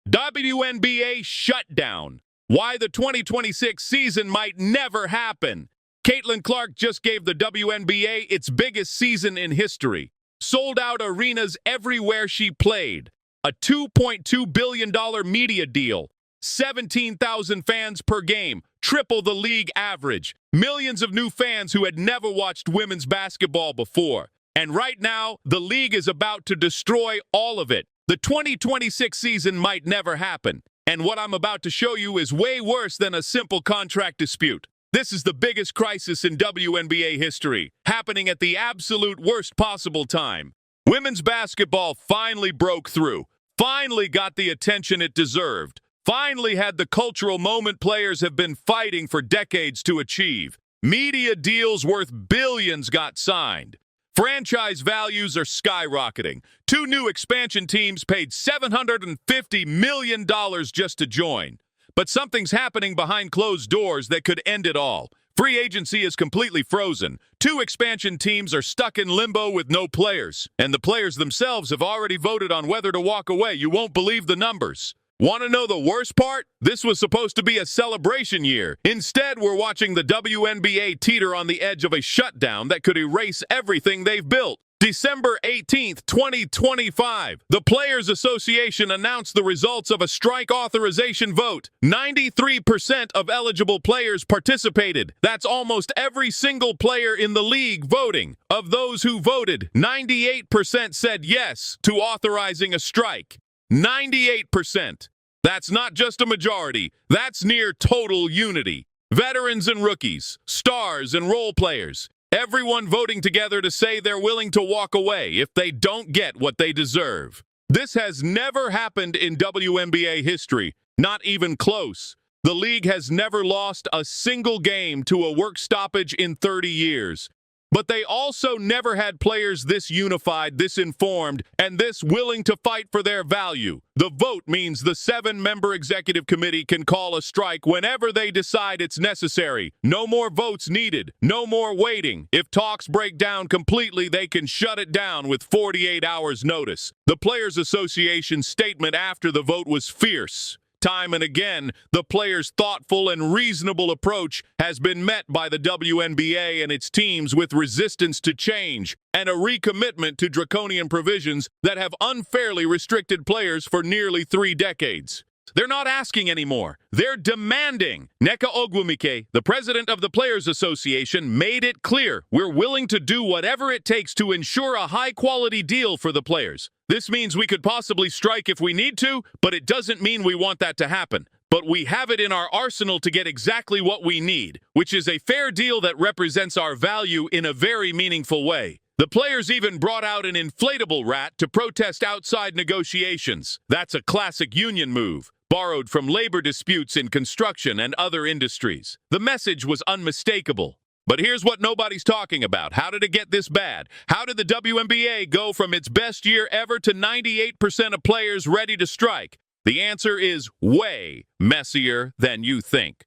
WNBA Shutdown. Why the 2026 season might never happen. Caitlin Clark just gave the WNBA its biggest season in history. Sold out arenas everywhere she played. A $2.2 billion media deal. 17,000 fans per game. Triple the league average. Millions of new fans who had never watched women's basketball before. And right now, the league is about to destroy all of it. The 2026 season might never happen. And what I'm about to show you is way worse than a simple contract dispute. This is the biggest crisis in WNBA history, happening at the absolute worst possible time. Women's basketball finally broke through, finally got the attention it deserved, finally had the cultural moment players have been fighting for decades to achieve. Media deals worth billions got signed. Franchise values are skyrocketing. 2 new expansion teams paid $750 million just to join. But something's happening behind closed doors that could end it all. Free agency is completely frozen. 2 expansion teams are stuck in limbo with no players. And the players themselves have already voted on whether to walk away. You won't believe the numbers. Want to know the worst part? This was supposed to be a celebration year. Instead, we're watching the WNBA teeter on the edge of a shutdown that could erase everything they've built. December 18th, 2025, the Players Association announced the results of a strike authorization vote. 93% of eligible players participated. That's almost every single player in the league voting. Of those who voted, 98% said yes to authorizing a strike. 98%. That's not just a majority. That's near total unity. Veterans and rookies, stars and role players, everyone voting together to say they're willing to walk away if they don't get what they deserve. This has never happened in WNBA history, not even close. The league has never lost a single game to a work stoppage in 30 years. But they also never had players this unified, this informed, and this willing to fight for their value. The vote means the 7-member executive committee can call a strike whenever they decide it's necessary. No more votes needed. No more waiting. If talks break down completely, they can shut it down with 48 hours notice. The Players Association's statement after the vote was fierce. Time and again, the players' thoughtful and reasonable approach has been met by the WNBA and its teams with resistance to change and a recommitment to draconian provisions that have unfairly restricted players for nearly 3 decades. They're not asking anymore. They're demanding. Wnba, the president of the Players Association, made it clear we're willing to do whatever it takes to ensure a high-quality deal for the players. This means we could possibly strike if we need to, but it doesn't mean we want that to happen. But we have it in our arsenal to get exactly what we need, which is a fair deal that represents our value in a very meaningful way. The players even brought out an inflatable rat to protest outside negotiations. That's a classic union move, borrowed from labor disputes in construction and other industries. The message was unmistakable. But here's what nobody's talking about. How did it get this bad? How did the WNBA go from its best year ever to 98% of players ready to strike? The answer is way messier than you think.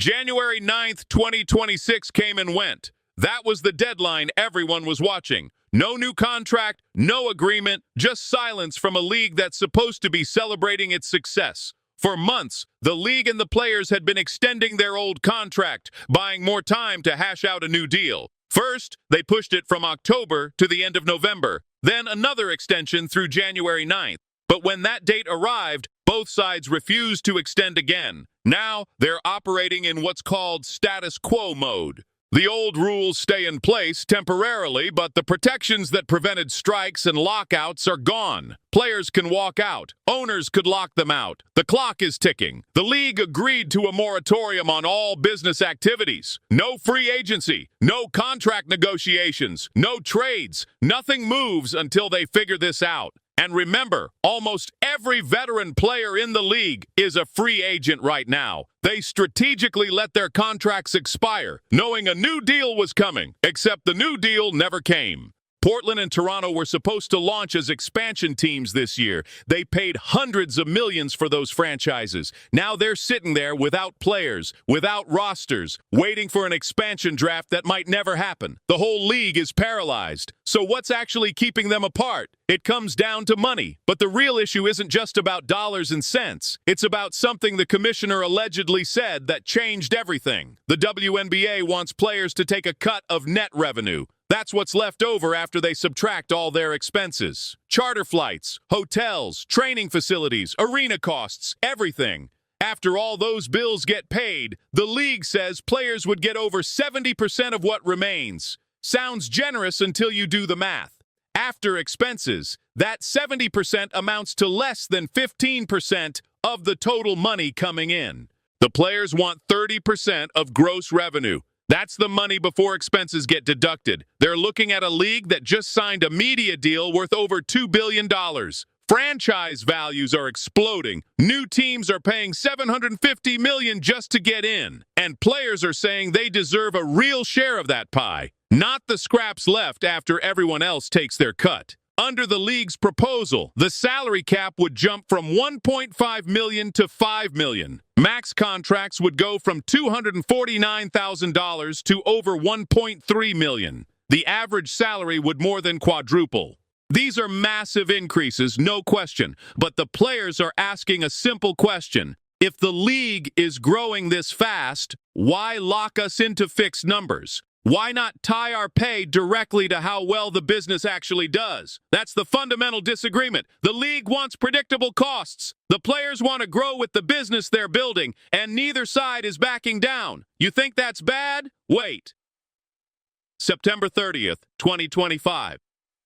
January 9th, 2026 came and went. That was the deadline everyone was watching. No new contract, no agreement, just silence from a league that's supposed to be celebrating its success. For months, the league and the players had been extending their old contract, buying more time to hash out a new deal. First, they pushed it from October to the end of November, then another extension through January 9th. But when that date arrived, both sides refused to extend again. Now, they're operating in what's called status quo mode. The old rules stay in place temporarily, but the protections that prevented strikes and lockouts are gone. Players can walk out. Owners could lock them out. The clock is ticking. The league agreed to a moratorium on all business activities. No free agency, no contract negotiations, no trades. Nothing moves until they figure this out. And remember, almost every veteran player in the league is a free agent right now. They strategically let their contracts expire, knowing a new deal was coming, except the new deal never came. Portland and Toronto were supposed to launch as expansion teams this year. They paid hundreds of millions for those franchises. Now they're sitting there without players, without rosters, waiting for an expansion draft that might never happen. The whole league is paralyzed. So what's actually keeping them apart? It comes down to money. But the real issue isn't just about dollars and cents. It's about something the commissioner allegedly said that changed everything. The WNBA wants players to take a cut of net revenue. That's what's left over after they subtract all their expenses. Charter flights, hotels, training facilities, arena costs, everything. After all those bills get paid, the league says players would get over 70% of what remains. Sounds generous until you do the math. After expenses, that 70% amounts to less than 15% of the total money coming in. The players want 30% of gross revenue. That's the money before expenses get deducted. They're looking at a league that just signed a media deal worth over $2 billion. Franchise values are exploding. New teams are paying $750 million just to get in. And players are saying they deserve a real share of that pie, not the scraps left after everyone else takes their cut. Under the league's proposal, the salary cap would jump from $1.5 million to $5 million. Max contracts would go from $249,000 to over $1.3 million. The average salary would more than quadruple. These are massive increases, no question, but the players are asking a simple question. If the league is growing this fast, why lock us into fixed numbers? Why not tie our pay directly to how well the business actually does? That's the fundamental disagreement. The league wants predictable costs. The players want to grow with the business they're building, and neither side is backing down. You think that's bad? Wait. September 30th, 2025.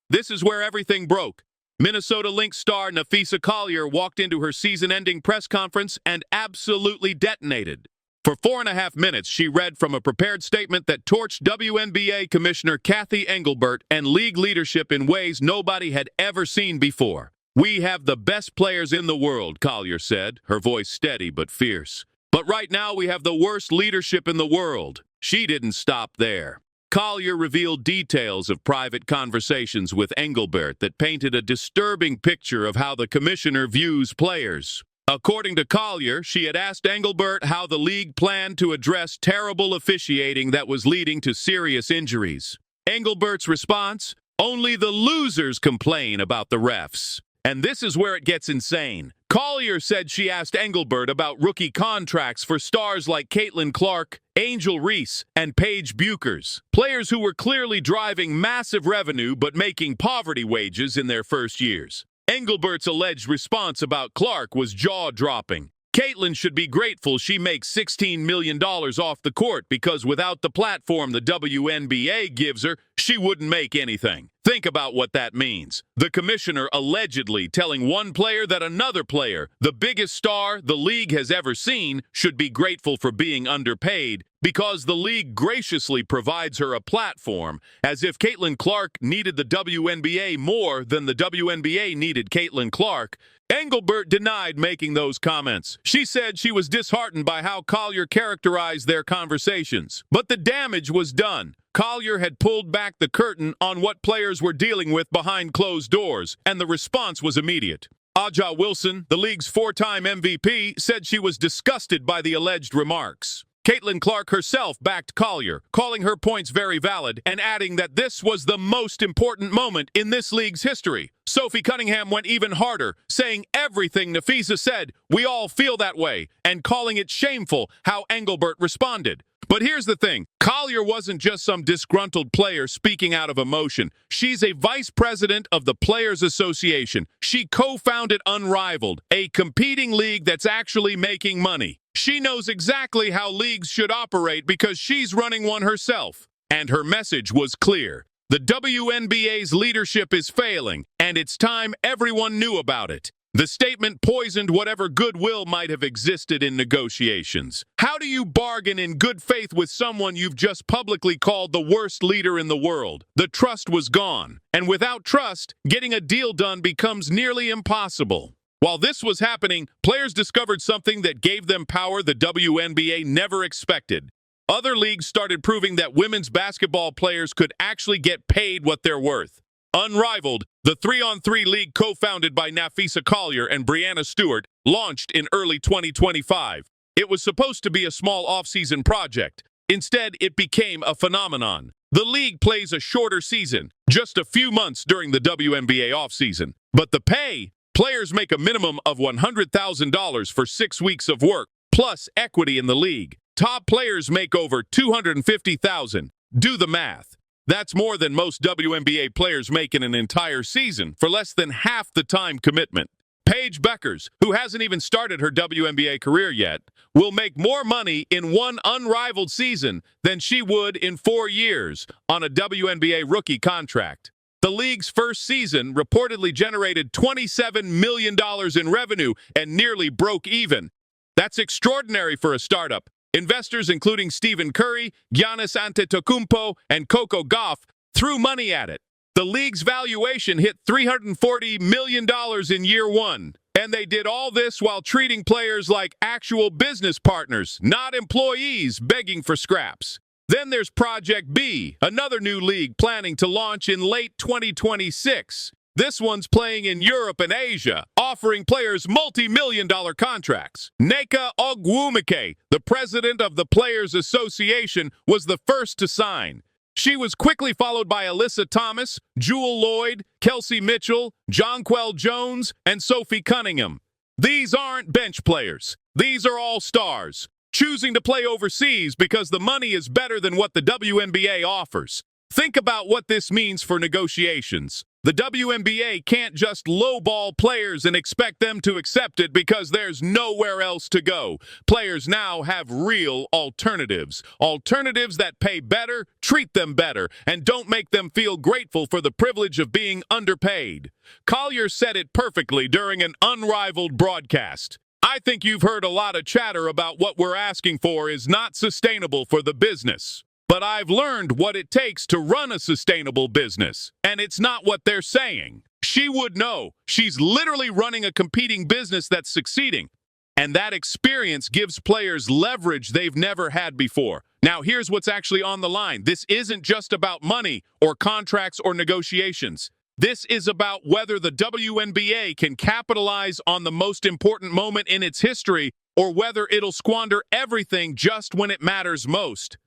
This is where everything broke. Minnesota Lynx star Wnba Collier walked into her season-ending press conference and absolutely detonated. For 4.5 minutes, she read from a prepared statement that torched WNBA Commissioner Cathy Engelbert and league leadership in ways nobody had ever seen before. "We have the best players in the world," Collier said, her voice steady but fierce. "But right now we have the worst leadership in the world." She didn't stop there. Collier revealed details of private conversations with Engelbert that painted a disturbing picture of how the commissioner views players. According to Collier, she had asked Engelbert how the league planned to address terrible officiating that was leading to serious injuries. Engelbert's response? "Only the losers complain about the refs." And this is where it gets insane. Collier said she asked Engelbert about rookie contracts for stars like Caitlin Clark, Angel Reese, and Paige Buchers, players who were clearly driving massive revenue but making poverty wages in their first years. Engelbert's alleged response about Clark was jaw-dropping. Caitlin should be grateful she makes $16 million off the court because without the platform the WNBA gives her, she wouldn't make anything. Think about what that means. The commissioner allegedly telling one player that another player, the biggest star the league has ever seen, should be grateful for being underpaid because the league graciously provides her a platform, as if Caitlin Clark needed the WNBA more than the WNBA needed Caitlin Clark. Engelbert denied making those comments. She said she was disheartened by how Collier characterized their conversations. But the damage was done. Collier had pulled back the curtain on what players were dealing with behind closed doors, and the response was immediate. A'ja Wilson, the league's 4-time MVP, said she was disgusted by the alleged remarks. Caitlin Clark herself backed Collier, calling her points very valid and adding that this was the most important moment in this league's history. Sophie Cunningham went even harder, saying everything Wnba said, "We all feel that way," and calling it shameful how Engelbert responded. But here's the thing. Collier wasn't just some disgruntled player speaking out of emotion. She's a vice president of the Players Association. She co-founded Unrivaled, a competing league that's actually making money. She knows exactly how leagues should operate because she's running one herself. And her message was clear. The WNBA's leadership is failing, and it's time everyone knew about it. The statement poisoned whatever goodwill might have existed in negotiations. How do you bargain in good faith with someone you've just publicly called the worst leader in the world? The trust was gone. And without trust, getting a deal done becomes nearly impossible. While this was happening, players discovered something that gave them power the WNBA never expected. Other leagues started proving that women's basketball players could actually get paid what they're worth. Unrivaled, the 3-on-3 league co-founded by Nafisa Collier and Brianna Stewart launched in early 2025. It was supposed to be a small off-season project. Instead, it became a phenomenon. The league plays a shorter season, just a few months during the WNBA offseason. But the pay? Players make a minimum of $100,000 for 6 weeks of work, plus equity in the league. Top players make over $250,000. Do the math. That's more than most WNBA players make in an entire season for less than half the time commitment. Paige Beckers, who hasn't even started her WNBA career yet, will make more money in one unrivaled season than she would in 4 years on a WNBA rookie contract. The league's first season reportedly generated $27 million in revenue and nearly broke even. That's extraordinary for a startup. Investors, including Stephen Curry, Giannis Antetokounmpo, and Coco Gauff, threw money at it. The league's valuation hit $340 million in year one. And they did all this while treating players like actual business partners, not employees begging for scraps. Then there's Project B, another new league planning to launch in late 2026. This one's playing in Europe and Asia, offering players multi-million-dollar contracts. Nneka Ogwumike, the president of the Players Association, was the first to sign. She was quickly followed by Alyssa Thomas, Jewel Lloyd, Kelsey Mitchell, Jonquel Jones, and Sophie Cunningham. These aren't bench players. These are all stars, choosing to play overseas because the money is better than what the WNBA offers. Think about what this means for negotiations. The WNBA can't just lowball players and expect them to accept it because there's nowhere else to go. Players now have real alternatives. Alternatives that pay better, treat them better, and don't make them feel grateful for the privilege of being underpaid. Collier said it perfectly during an unrivaled broadcast. I think you've heard a lot of chatter about what we're asking for is not sustainable for the business. But I've learned what it takes to run a sustainable business, and it's not what they're saying. She would know. She's literally running a competing business that's succeeding, and that experience gives players leverage they've never had before. Now, here's what's actually on the line. This isn't just about money or contracts or negotiations. This is about whether the WNBA can capitalize on the most important moment in its history or whether it'll squander everything just when it matters most.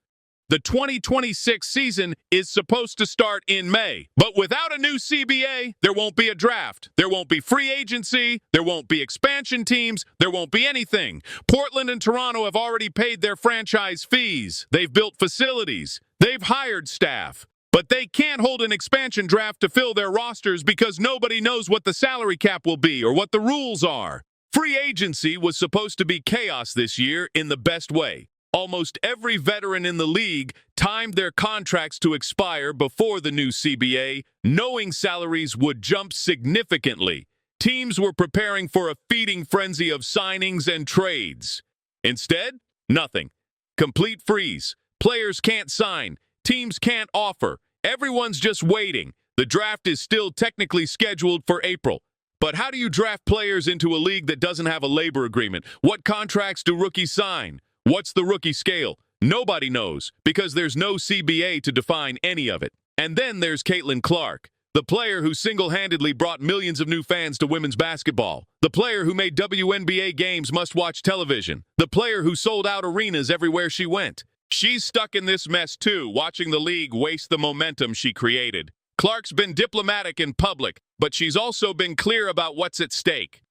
The 2026 season is supposed to start in May, but without a new CBA, there won't be a draft, there won't be free agency, there won't be expansion teams, there won't be anything. Portland and Toronto have already paid their franchise fees, they've built facilities, they've hired staff, but they can't hold an expansion draft to fill their rosters because nobody knows what the salary cap will be or what the rules are. Free agency was supposed to be chaos this year in the best way. Almost every veteran in the league timed their contracts to expire before the new CBA, knowing salaries would jump significantly. Teams were preparing for a feeding frenzy of signings and trades. Instead, nothing. Complete freeze. Players can't sign. Teams can't offer. Everyone's just waiting. The draft is still technically scheduled for April. But how do you draft players into a league that doesn't have a labor agreement? What contracts do rookies sign? What's the rookie scale? Nobody knows, because there's no CBA to define any of it. And then there's Caitlin Clark, the player who single-handedly brought millions of new fans to women's basketball, the player who made WNBA games must-watch television, the player who sold out arenas everywhere she went. She's stuck in this mess too, watching the league waste the momentum she created. Clark's been diplomatic in public, but she's also been clear about what's at stake.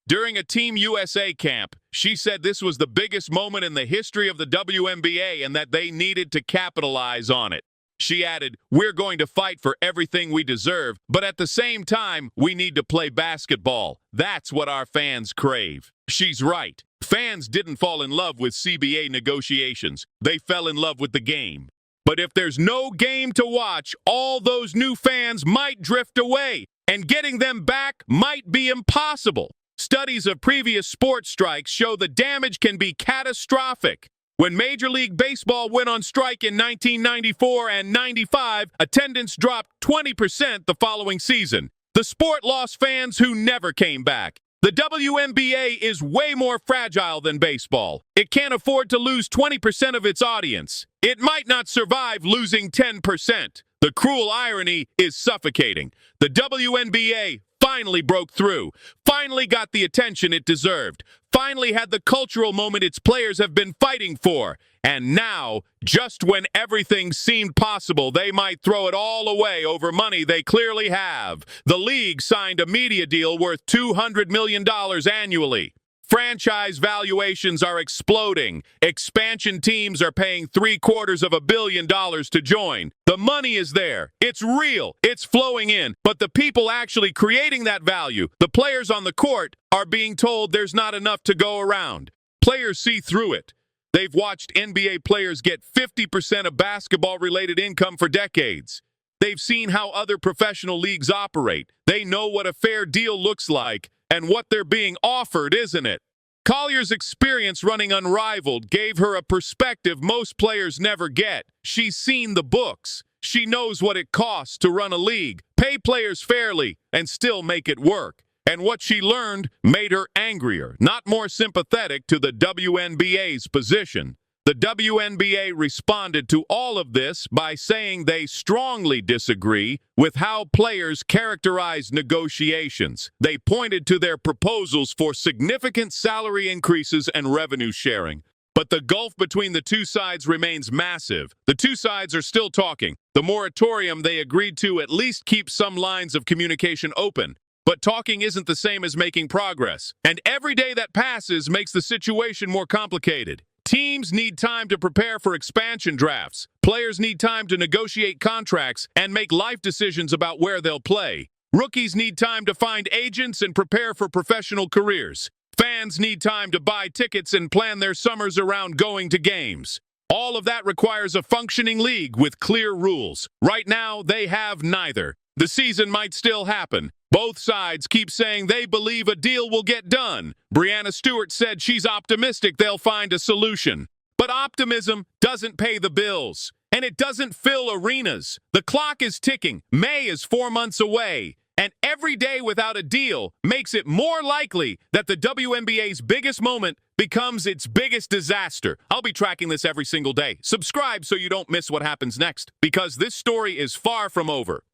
During a Team USA camp, she said this was the biggest moment in the history of the WNBA and that they needed to capitalize on it. She added, "We're going to fight for everything we deserve, but at the same time, we need to play basketball. That's what our fans crave." She's right. Fans didn't fall in love with CBA negotiations. They fell in love with the game. But if there's no game to watch, all those new fans might drift away, and getting them back might be impossible. Studies of previous sports strikes show the damage can be catastrophic. When Major League Baseball went on strike in 1994 and 95, attendance dropped 20% the following season. The sport lost fans who never came back. The WNBA is way more fragile than baseball. It can't afford to lose 20% of its audience. It might not survive losing 10%. The cruel irony is suffocating. The WNBA finally broke through, finally got the attention it deserved, finally had the cultural moment its players have been fighting for. And now, just when everything seemed possible, they might throw it all away over money they clearly have. The league signed a media deal worth $200 million annually. Franchise valuations are exploding. Expansion teams are paying $750 million to join. The money is there. It's real. It's flowing in. But the people actually creating that value, the players on the court, are being told there's not enough to go around. Players see through it. They've watched NBA players get 50% of basketball-related income for decades. They've seen how other professional leagues operate. They know what a fair deal looks like and what they're being offered, isn't it? Collier's experience running Unrivaled gave her a perspective most players never get. She's seen the books. She knows what it costs to run a league, pay players fairly, and still make it work. And what she learned made her angrier, not more sympathetic to the WNBA's position. The WNBA responded to all of this by saying they strongly disagree with how players characterize negotiations. They pointed to their proposals for significant salary increases and revenue sharing. But the gulf between the two sides remains massive. The two sides are still talking. The moratorium they agreed to at least keeps some lines of communication open. But talking isn't the same as making progress. And every day that passes makes the situation more complicated. Teams need time to prepare for expansion drafts. Players need time to negotiate contracts and make life decisions about where they'll play. Rookies need time to find agents and prepare for professional careers. Fans need time to buy tickets and plan their summers around going to games. All of that requires a functioning league with clear rules. Right now, they have neither. The season might still happen. Both sides keep saying they believe a deal will get done. Breanna Stewart said she's optimistic they'll find a solution. But optimism doesn't pay the bills, and it doesn't fill arenas. The clock is ticking. May is 4 months away, and every day without a deal makes it more likely that the WNBA's biggest moment becomes its biggest disaster. I'll be tracking this every single day. Subscribe so you don't miss what happens next, because this story is far from over.